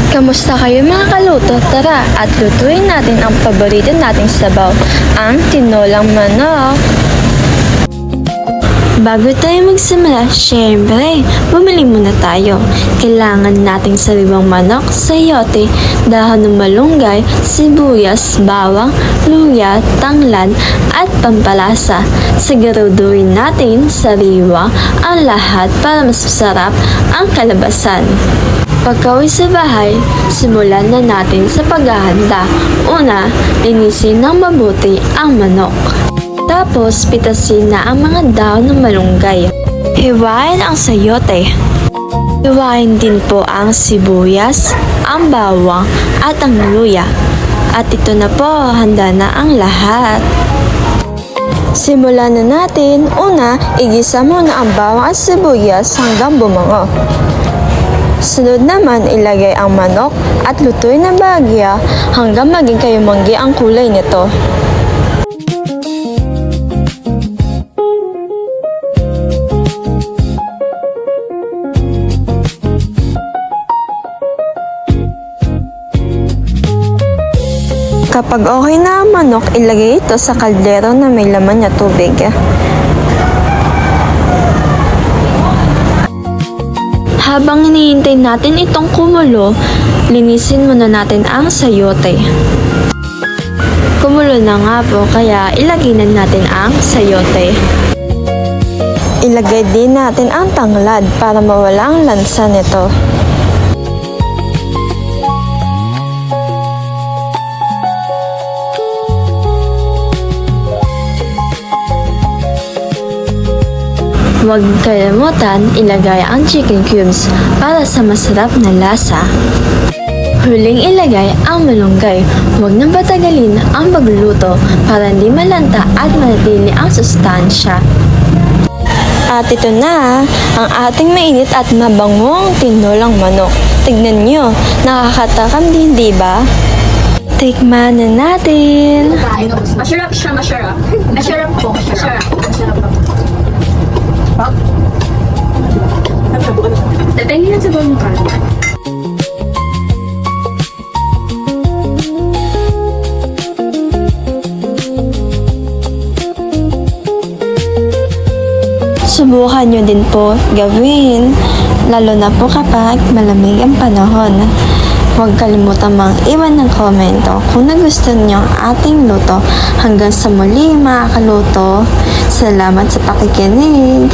Kamusta kayo mga kaluto? Tara at lutuin natin ang paborito nating sabaw, ang tinolang manok. Bago tayo magsimula, syempre, bumili muna tayo. Kailangan nating sariwang manok, sayote, dahon ng malunggay, sibuyas, bawang, luya, tanglad, at pampalasa. Siguraduhin natin sariwa ang lahat para mas masarap ang kalabasan. Pagka-uwi sa bahay, simulan na natin sa paghahanda. Una, linisin ng mabuti ang manok. Tapos, pitasin na ang mga dahon ng malunggay. Hiwain ang sayote. Hiwain din po ang sibuyas, ang bawang, at ang luya. At ito na po, handa na ang lahat. Simulan na natin. Una, igisa muna ang bawang at sibuyas hanggang bumango. Sunod naman, ilagay ang manok at lutuin na bahagya hanggang maging kayumanggi ang kulay nito. Kapag okay na ang manok, ilagay ito sa kaldero na may laman na tubig. Habang hinihintay natin itong kumulo, linisin muna natin ang sayote. Kumulo na nga po, kaya ilagay na natin ang sayote. Ilagay din natin ang tanglad para mawala ang lansa nito. Huwag kalimutan ilagay ang chicken cubes para sa masarap na lasa. Huling ilagay ang malunggay. Huwag nang patagalin ang pagluluto para hindi malanta at manatili ang sustansya. At ito na ang ating mainit at mabangong tinolang manok. Tignan nyo, nakakatakam din, di ba? Tikman na natin. Masarap siya, masarap. Masarap po, masarap. Masarap po. Depende na sa buong ka. Subukan nyo din po gawin, lalo na po kapag malamig ang panahon. Huwag kalimutan mang iwan ng komento kung nagustuhan nyo ang ating luto. Hanggang sa muli mga kaluto, salamat sa pakikinig.